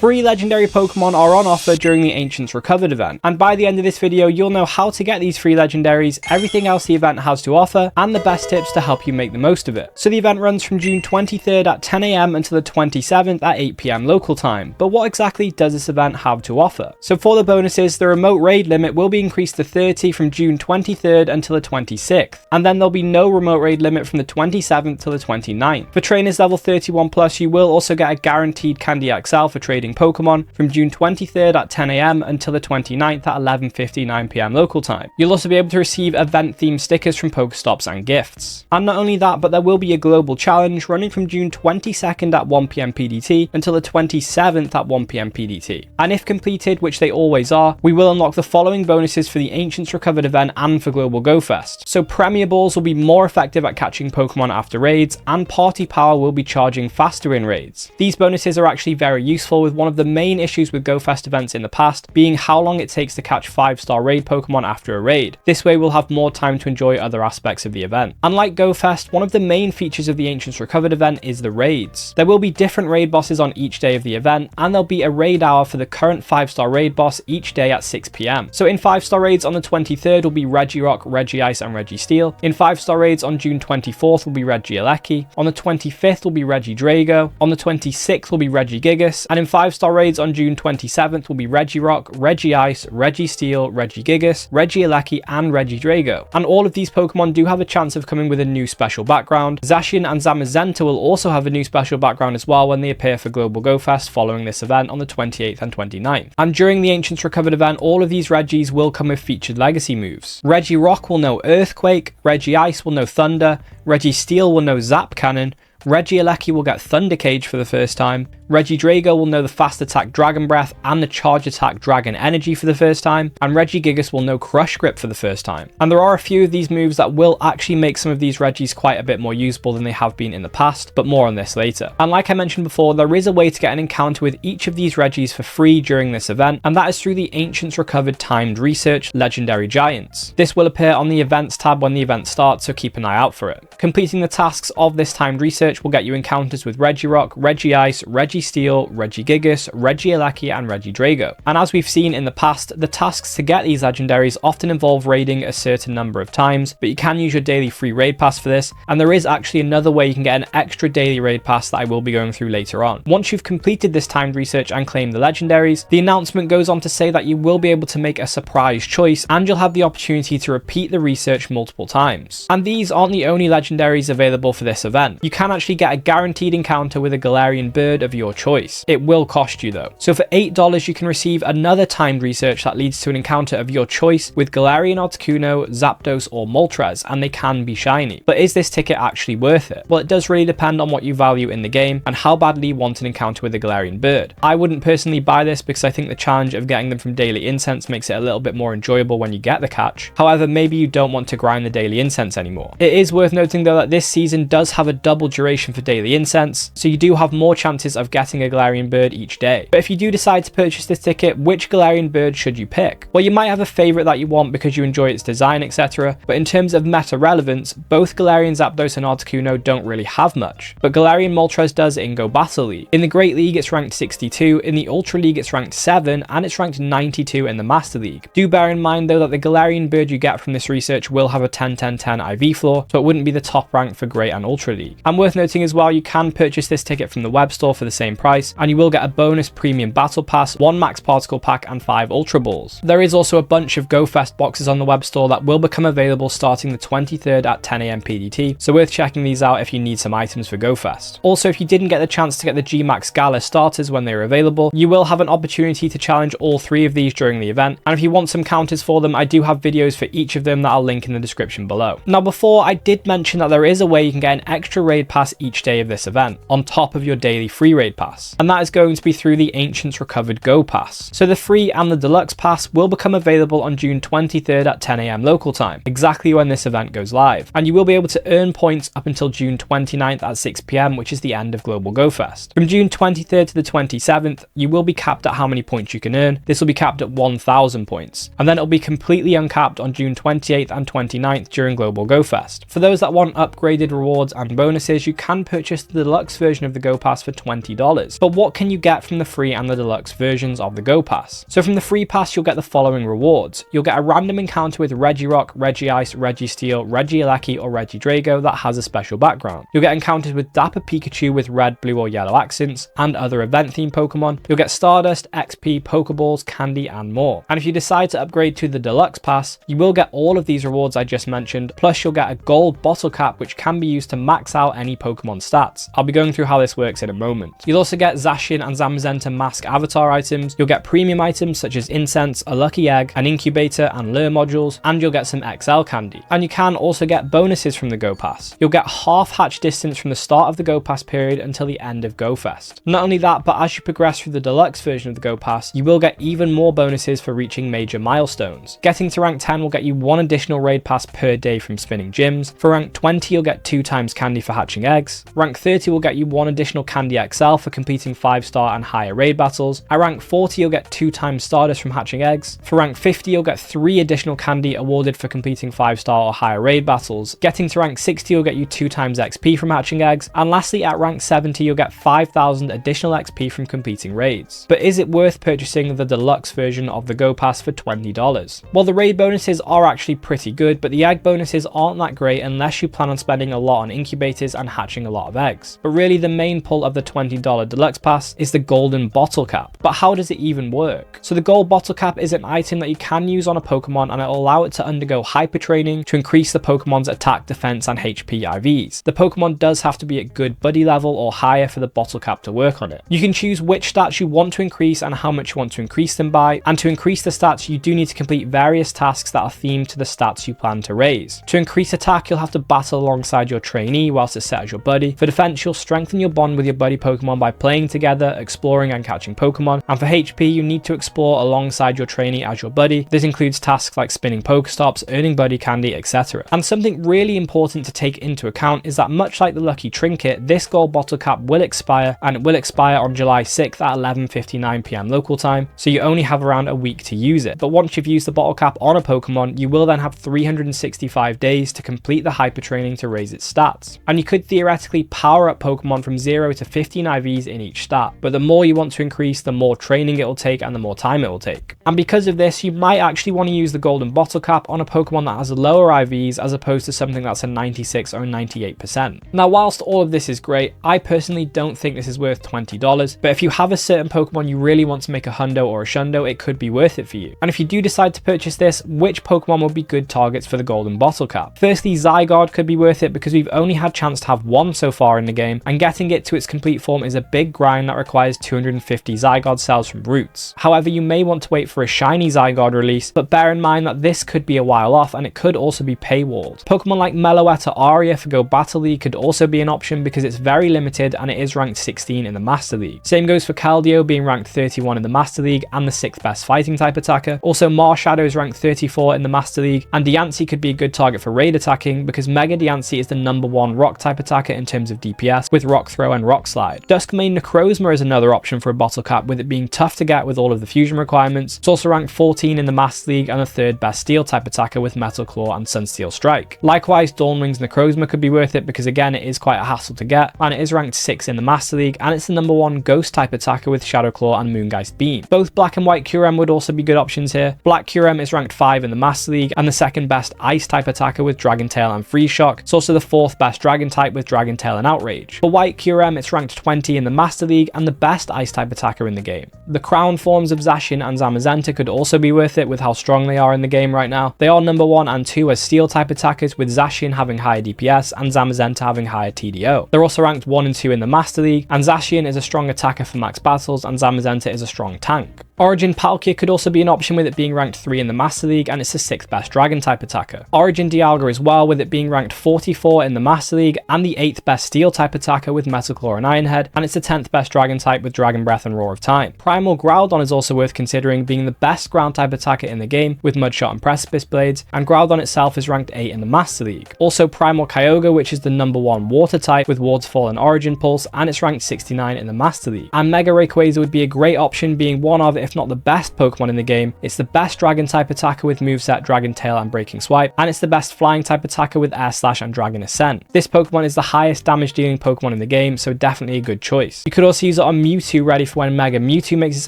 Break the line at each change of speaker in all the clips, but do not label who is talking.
Free legendary Pokemon are on offer during the Ancients Recovered event, and by the end of this video you'll know how to get these free legendaries, everything else the event has to offer, and the best tips to help you make the most of it. So the event runs from June 23rd at 10 AM until the 27th at 8 PM local time, but what exactly does this event have to offer? So for the bonuses, the remote raid limit will be increased to 30 from June 23rd until the 26th, and then there'll be no remote raid limit from the 27th till the 29th. For trainers level 31 plus, you will also get a guaranteed Candy XL for trading Pokemon from June 23rd at 10 AM until the 29th at 11:59 PM local time. You'll also be able to receive event themed stickers from Pokestops and gifts. And not only that, but there will be a global challenge running from June 22nd at 1 PM PDT until the 27th at 1 PM PDT. And if completed, which they always are, we will unlock the following bonuses for the Ancients Recovered event and for Global Go Fest. So Premier Balls will be more effective at catching Pokemon after raids, and Party Power will be charging faster in raids. These bonuses are actually very useful, with one of the main issues with Go Fest events in the past being how long it takes to catch 5-star raid Pokemon after a raid. This way we'll have more time to enjoy other aspects of the event. Unlike Go Fest, one of the main features of the Ancients Recovered event is the raids. There will be different raid bosses on each day of the event, and there'll be a raid hour for the current 5-star raid boss each day at 6 PM. So in 5-star raids on the 23rd will be Regirock, Regice and Registeel. In 5-star raids on June 24th will be Regieleki. On the 25th will be Regidrago. On the 26th will be Regigigas. And in 5-star raids on June 27th will be Regirock, Regice, Registeel, Regigigas, Regieleki and Regidrago. And all of these Pokemon do have a chance of coming with a new special background. Zacian and Zamazenta will also have a new special background as well when they appear for Global Go Fest following this event on the 28th and 29th. And during the Ancients Recovered event, all of these Regis will come with featured legacy moves. Regirock will know Earthquake, Regice will know Thunder, Registeel will know Zap Cannon, Regieleki will get Thunder Cage for the first time, Regidrago will know the Fast Attack Dragon Breath and the Charge Attack Dragon Energy for the first time, and Regigigas will know Crush Grip for the first time. And there are a few of these moves that will actually make some of these Regis quite a bit more usable than they have been in the past, but more on this later. And like I mentioned before, there is a way to get an encounter with each of these Regis for free during this event, and that is through the Ancients Recovered Timed Research Legendary Giants. This will appear on the Events tab when the event starts, so keep an eye out for it. Completing the tasks of this timed research will get you encounters with Regirock, Regice, Registeel, Regigigas, Regieleki and Regidrago. And as we've seen in the past, the tasks to get these legendaries often involve raiding a certain number of times, but you can use your daily free raid pass for this, and there is actually another way you can get an extra daily raid pass that I will be going through later on. Once you've completed this timed research and claimed the legendaries, the announcement goes on to say that you will be able to make a surprise choice, and you'll have the opportunity to repeat the research multiple times. And these aren't the only legendaries available for this event. You can actually get a guaranteed encounter with a Galarian bird of your choice. It will cost you though. So for $8 you can receive another timed research that leads to an encounter of your choice with Galarian Articuno, Zapdos or Moltres, and they can be shiny. But is this ticket actually worth it? Well, it does really depend on what you value in the game and how badly you want an encounter with a Galarian bird. I wouldn't personally buy this because I think the challenge of getting them from daily incense makes it a little bit more enjoyable when you get the catch. However, maybe you don't want to grind the daily incense anymore. It is worth noting though that this season does have a double duration for daily incense, so you do have more chances of getting a Galarian bird each day. But if you do decide to purchase this ticket, which Galarian bird should you pick? Well, you might have a favourite that you want because you enjoy its design, etc. But in terms of meta relevance, both Galarian Zapdos and Articuno don't really have much. But Galarian Moltres does in Go Battle League. In the Great League it's ranked 62, in the Ultra League it's ranked 7, and it's ranked 92 in the Master League. Do bear in mind though that the Galarian bird you get from this research will have a 10-10-10 IV floor, so it wouldn't be the top rank for Great and Ultra League. And worth noting as well, you can purchase this ticket from the web store for the same price, and you will get a bonus premium battle pass, 1 max particle pack and 5 ultra balls. There is also a bunch of Go Fest boxes on the web store that will become available starting the 23rd at 10 AM PDT, so worth checking these out if you need some items for Go Fest. Also, if you didn't get the chance to get the G-Max Gala starters when they were available, you will have an opportunity to challenge all 3 of these during the event, and if you want some counters for them, I do have videos for each of them that I'll link in the description below. Now before, I did mention that there is a way you can get an extra raid pass each day of this event, on top of your daily free raid pass, and that is going to be through the Ancients Recovered Go Pass. So the free and the deluxe pass will become available on June 23rd at 10 AM local time, exactly when this event goes live, and you will be able to earn points up until June 29th at 6 PM, which is the end of Global Go Fest. From June 23rd to the 27th, you will be capped at how many points you can earn. This will be capped at 1,000 points, and then it'll be completely uncapped on June 28th and 29th during Global Go Fest. For those that want upgraded rewards and bonuses, you can purchase the deluxe version of the Go Pass for $20. $20. But what can you get from the free and the deluxe versions of the Go Pass? So from the free pass, you'll get the following rewards. You'll get a random encounter with Regirock, Regice, Registeel, Regieleki, or Regidrago that has a special background. You'll get encounters with Dapper Pikachu with red, blue, or yellow accents, and other event-themed Pokemon. You'll get Stardust, XP, Pokeballs, candy, and more. And if you decide to upgrade to the deluxe pass, you will get all of these rewards I just mentioned, plus you'll get a gold bottle cap which can be used to max out any Pokemon stats. I'll be going through how this works in a moment. You'll also get Zacian and Zamazenta mask avatar items. You'll get premium items such as incense, a lucky egg, an incubator, and lure modules, and you'll get some XL candy. And you can also get bonuses from the Go Pass. You'll get half hatch distance from the start of the Go Pass period until the end of Go Fest. Not only that, but as you progress through the deluxe version of the Go Pass, you will get even more bonuses for reaching major milestones. Getting to rank 10 will get you 1 additional raid pass per day from spinning gyms. For rank 20, you'll get 2 times candy for hatching eggs. Rank 30 will get you 1 additional candy XL for completing 5-star and higher raid battles. At rank 40, you'll get 2 times Stardust from hatching eggs. For rank 50, you'll get 3 additional candy awarded for completing 5-star or higher raid battles. Getting to rank 60 will get you 2 times XP from hatching eggs. And lastly, at rank 70, you'll get 5,000 additional XP from completing raids. But is it worth purchasing the deluxe version of the Go Pass for $20? Well, the raid bonuses are actually pretty good, but the egg bonuses aren't that great unless you plan on spending a lot on incubators and hatching a lot of eggs. But really the main pull of the $20 deluxe pass is the golden bottle cap. But how does it even work? So the gold bottle cap is an item that you can use on a Pokemon, and it'll allow it to undergo hyper training to increase the Pokemon's attack, defense, and HP IVs. The Pokemon does have to be at good buddy level or higher for the bottle cap to work on it. You can choose which stats you want to increase and how much you want to increase them by, and to increase the stats you do need to complete various tasks that are themed to the stats you plan to raise. To increase attack, you'll have to battle alongside your trainee whilst it's set as your buddy. For defense, you'll strengthen your bond with your buddy Pokemon by playing together, exploring, and catching Pokemon. And for HP, you need to explore alongside your trainee as your buddy. This includes tasks like spinning Pokestops, earning buddy candy, etc. And something really important to take into account is that much like the Lucky Trinket, this gold bottle cap will expire, and it will expire on July 6th at 11:59 PM local time, so you only have around a week to use it. But once you've used the bottle cap on a Pokemon, you will then have 365 days to complete the hyper training to raise its stats. And you could theoretically power up Pokemon from 0 to 15 IVs in each stat, but the more you want to increase, the more training it will take and the more time it will take. And because of this, you might actually want to use the golden bottle cap on a Pokemon that has lower IVs as opposed to something that's a 96 or 98%. Now, whilst all of this is great, I personally don't think this is worth $20, but if you have a certain Pokemon you really want to make a hundo or a shundo, it could be worth it for you. And if you do decide to purchase this, which Pokemon would be good targets for the golden bottle cap? Firstly, Zygarde could be worth it because we've only had chance to have 1 so far in the game, and getting it to its complete form is a big grind that requires 250 Zygarde cells from roots. However, you may want to wait for a shiny Zygarde release, but bear in mind that this could be a while off and it could also be paywalled. Pokemon like Meloetta Aria for Go Battle League could also be an option because it's very limited and it is ranked 16 in the Master League. Same goes for Keldeo being ranked 31 in the Master League and the 6th best fighting type attacker. Also, Marshadow is ranked 34 in the Master League, and Diancie could be a good target for raid attacking because Mega Diancie is the #1 rock type attacker in terms of DPS with Rock Throw and Rock Slide. Duskmane Necrozma is another option for a bottle cap, with it being tough to get with all of the fusion requirements. It's also ranked 14 in the Master League and the 3rd best steel type attacker with Metal Claw and Sunsteel Strike. Likewise, Dawnwing's Necrozma could be worth it because again it is quite a hassle to get, and it is ranked 6 in the Master League, and it's the #1 ghost type attacker with Shadow Claw and Moongeist Beam. Both Black and White Kyurem would also be good options here. Black Kyurem is ranked 5 in the Master League and the 2nd best ice type attacker with Dragon Tail and Freeze Shock. It's also the 4th best dragon type with Dragon Tail and Outrage. For White Kyurem, it's ranked 20 in the Master League and the best ice type attacker in the game. The crown forms of Zacian and Zamazenta could also be worth it with how strong they are in the game right now. They are #1 and 2 as steel type attackers, with Zacian having higher DPS and Zamazenta having higher TDO. They're also ranked 1 and 2 in the Master League, and Zacian is a strong attacker for max battles and Zamazenta is a strong tank. Origin Palkia could also be an option with it being ranked 3 in the Master League and it's the 6th best dragon type attacker. Origin Dialga as well, with it being ranked 44 in the Master League and the 8th best steel type attacker with Metal Claw and Iron Head, and it's the 10th best dragon type with Dragon Breath and Roar of Time. Primal Groudon is also worth considering, being the best ground type attacker in the game with Mudshot and Precipice Blades, and Groudon itself is ranked 8 in the Master League. Also Primal Kyogre, which is the #1 water type with Waterfall and Origin Pulse, and it's ranked 69 in the Master League. And Mega Rayquaza would be a great option, being one of, if not the best Pokemon in the game. It's the best dragon type attacker with moveset Dragon Tail and Breaking Swipe, and it's the best flying type attacker with Air Slash and Dragon Ascent. This Pokemon is the highest damage dealing Pokemon in the game, so definitely a good choice. You could also use it on Mewtwo ready for when Mega Mewtwo makes its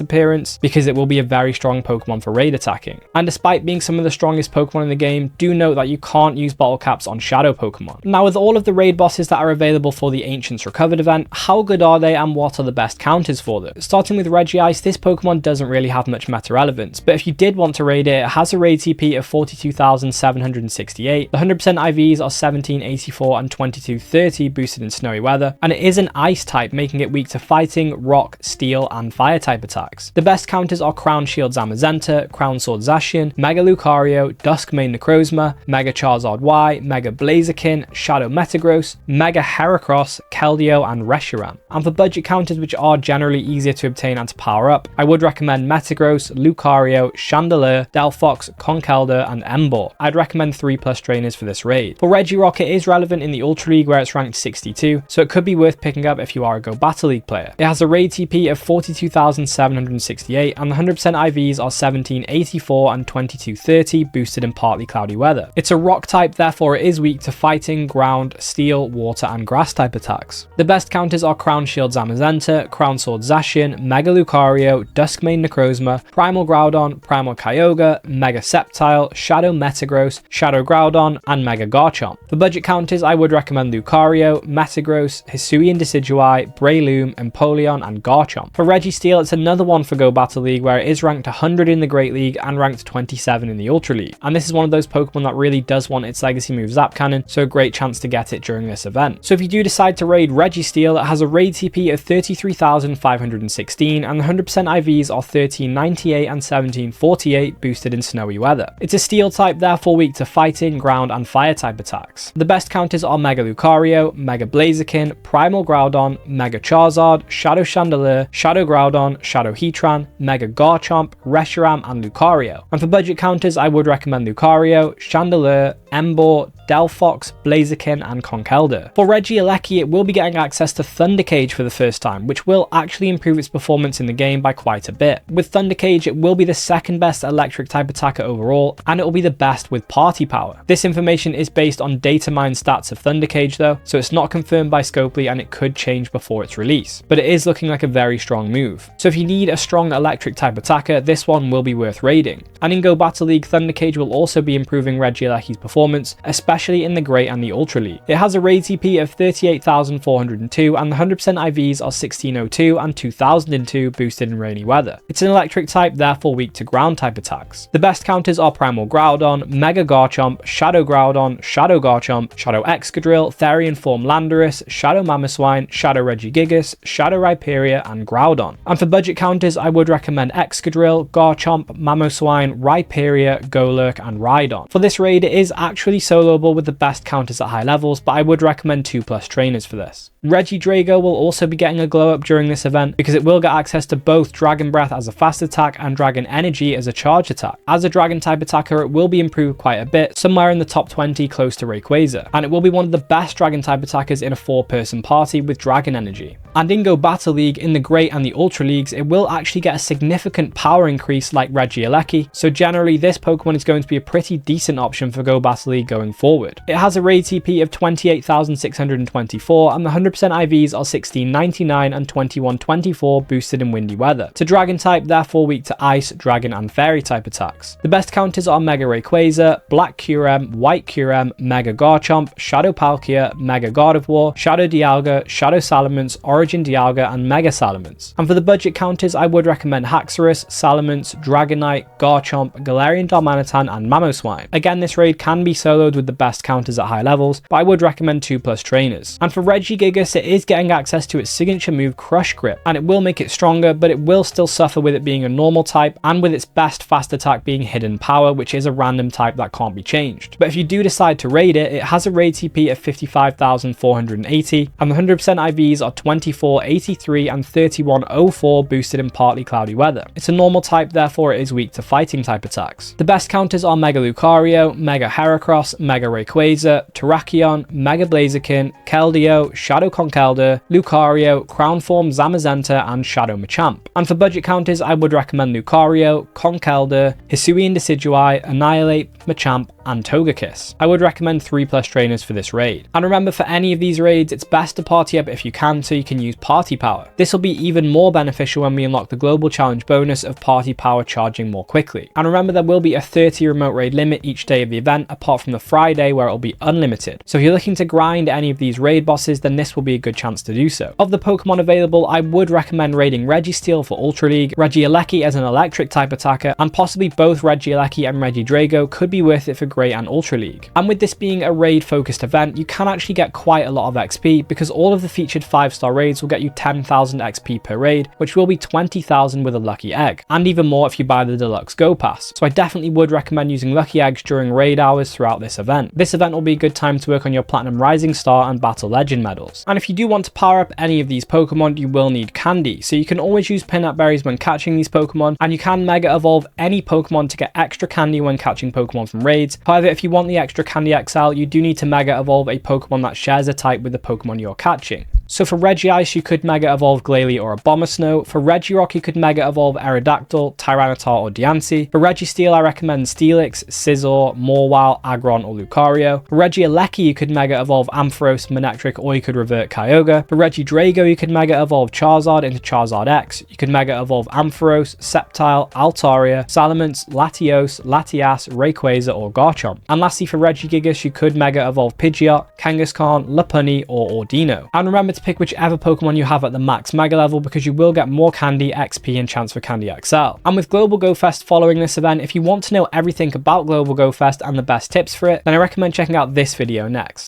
appearance, because it will be a very strong Pokemon for raid attacking. And despite being some of the strongest Pokemon in the game, do note that you can't use bottle caps on Shadow Pokemon. Now, with all of the raid bosses that are available for the Ancients Recovered event, how good are they and what are the best counters for them? Starting with Regice, this Pokemon doesn't really have much meta relevance, but if you did want to raid it, it has a raid TP of 42,768, the 100% IVs are 1784 and 2230 boosted in snowy weather, and it is an ice type, making it weak to fighting, rock, steel, and fire type attacks. The best counters are Crown Shield Zamazenta, Crown Sword Zacian, Mega Lucario, Duskmane Necrozma, Mega Charizard Y, Mega Blaziken, Shadow Metagross, Mega Heracross, Keldeo, and Reshiram. And for budget counters which are generally easier to obtain and to power up, I would recommend Metagross, Lucario, Chandelure, Delphox, Conkeldurr, and Emboar. I'd recommend 3+ trainers for this raid. For Regirock, it is relevant in the Ultra League where it's ranked 62, so it could be worth picking up if you are a Go Battle League player. It has a raid TP of 42,768 and the 100% IVs are 1784 and 2230 boosted in partly cloudy weather. It's a rock type, therefore it is weak to fighting, ground, steel, water, and grass type attacks. The best counters are Crown Shield Zamazenta, Crown Sword Zacian, Mega Lucario, Duskmane Necrozma, Primal Groudon, Primal Kyogre, Mega Sceptile, Shadow Metagross, Shadow Groudon, and Mega Garchomp. For budget counters, I would recommend Lucario, Metagross, Hisuian Decidueye, Breloom, Empoleon, and Garchomp. For Registeel, it's another one for Go Battle League where it is ranked 100 in the Great League and ranked 27 in the Ultra League. And this is one of those Pokemon that really does want its Legacy move Zap Cannon, so a great chance to get it during this event. So if you do decide to raid Registeel, it has a raid TP of 33,516 and the 100% IVs are 1398 and 1748 boosted in snowy weather. It's a steel type, therefore weak to fighting, ground, and fire type attacks. The best counters are Mega Lucario, Mega Blaziken, Primal Groudon, Mega Charizard, Shadow Chandelure, Shadow Groudon, Shadow Heatran, Mega Garchomp, Reshiram, and Lucario. And for budget counters, I would recommend Lucario, Chandelure, Emboar, Delphox, Blaziken, and Conkeldurr. For Regieleki, it will be getting access to Thunder Cage for the first time, which will actually improve its performance in the game by quite a bit. With Thunder Cage, it will be the second best electric type attacker overall, and it will be the best with party power. This information is based on data mine stats of Thunder Cage though, so it's not confirmed by Scopely and it could change before its release, but it is looking like a very strong move. So if you need a strong electric type attacker, this one will be worth raiding. And in Go Battle League, Thunder Cage will also be improving Regieleki's performance, especially in the Great and the Ultra League. It has a raid TP of 38,402 and the 100% IVs are 1602 and 2002 boosted in rainy weather. It's an electric type, therefore weak to ground type attacks. The best counters are Primal Groudon, Mega Garchomp, Shadow Groudon, Shadow Garchomp, Shadow Excadrill, Therian Form Landorus, Shadow Mamoswine, Shadow Regigigas, Shadow Rhyperior, and Groudon. And for budget counters, I would recommend Excadrill, Garchomp, Mamoswine, Rhyperior, Golurk, and Rhydon. For this raid, it is actually soloable with the best counters at high levels, but I would recommend 2+ trainers for this. Regidrago will also be getting a glow up during this event because it will get access to both Dragon Breath as a fast attack and Dragon Energy as a charge attack. As a dragon type attacker, it will be improved quite a bit, somewhere in the top 20 close to Rayquaza, and it will be one of the best dragon type attackers in a 4-person party with Dragon Energy. And in Go Battle League, in the Great and the Ultra Leagues, it will actually get a significant power increase like Regieleki, so generally this Pokemon is going to be a pretty decent option for Go Battle League going forward. It has a raid TP of 28,624 and the 100% IVs are 1699 and 2124 boosted in windy weather. It's a dragon type, therefore weak to ice, dragon, and fairy type attacks. The best counters are Mega Rayquaza, Black Kyurem, White Kyurem, Mega Garchomp, Shadow Palkia, Mega Gardevoir, Shadow Dialga, Shadow Salamence, Origin Dialga, and Mega Salamence. And for the budget counters, I would recommend Haxorus, Salamence, Dragonite, Garchomp, Galarian Darmanitan, and Mamoswine. Again, this raid can be soloed with the best counters at high levels, but I would recommend 2+ trainers. And for Regigigas, it is getting access to its signature move Crush Grip, and it will make it stronger, but it will still suffer with it being a normal type and with its best fast attack being Hidden Power, which is a random type that can't be changed. But if you do decide to raid it, it has a raid TP of 55,480 and the 100% IVs are 2483 and 3104 boosted in partly cloudy weather. It's a normal type, therefore it is weak to fighting type attacks. The best counters are Mega Lucario, Mega Heracross, Mega Rayquaza, Terrakion, Mega Blaziken, Keldeo, Shadow Conkeldurr, Lucario, Crown Form Zamazenta, and Shadow Machamp. And for budget counters, I would recommend Lucario, Conkeldurr, Hisuian Decidueye, Annihilate, Machamp, and Togekiss. I would recommend 3+ trainers for this raid. And remember, for any of these raids, it's best to party up if you can, so you can use party power. This will be even more beneficial when we unlock the global challenge bonus of party power charging more quickly. And remember, there will be a 30 remote raid limit each day of the event, apart from the Friday where it will be unlimited. So if you're looking to grind any of these raid bosses, then this will be a good chance to do so. Of the Pokemon available, I would recommend raiding Registeel for Ultra League, Regieleki as an electric type attacker, and possibly both Regieleki and Regidrago could be worth it for Great and Ultra League. And with this being a raid focused event, you can actually get quite a lot of XP because all of the featured 5-star raids will get you 10,000 XP per raid, which will be 20,000 with a lucky egg, and even more if you buy the deluxe Go Pass. So I definitely would recommend using lucky eggs during raid hours throughout this event. This event will be a good time to work on your Platinum Rising Star and Battle Legend medals. And if you do want to power up any of these Pokemon, you will need candy. So you can always use peanut berries when catching these Pokemon, and you can Mega Evolve any Pokemon to get extra candy when catching Pokemon from raids. However, if you want the extra candy XL, you do need to Mega Evolve a Pokemon that shares a type with the Pokemon you're catching. So for Regice, you could Mega Evolve Glalie or Abomasnow. For Regirock, you could Mega Evolve Aerodactyl, Tyranitar or Diancie. For Registeel, I recommend Steelix, Scizor, Mawile, Aggron or Lucario. For Regieleki, you could Mega Evolve Ampharos, Manectric, or you could revert Kyogre. For Regidrago, you could Mega Evolve Charizard into Charizard X. You could Mega Evolve Ampharos, Sceptile, Altaria, Salamence, Latios, Latias, Rayquaza or Garchomp. And lastly, for Regigigas, you could Mega Evolve Pidgeot, Kangaskhan, Lopunny or Ordino. And remember to pick whichever Pokemon you have at the max Mega level, because you will get more candy, XP and chance for Candy XL. And with Global Go Fest following this event, if you want to know everything about Global Go Fest and the best tips for it, then I recommend checking out this video next.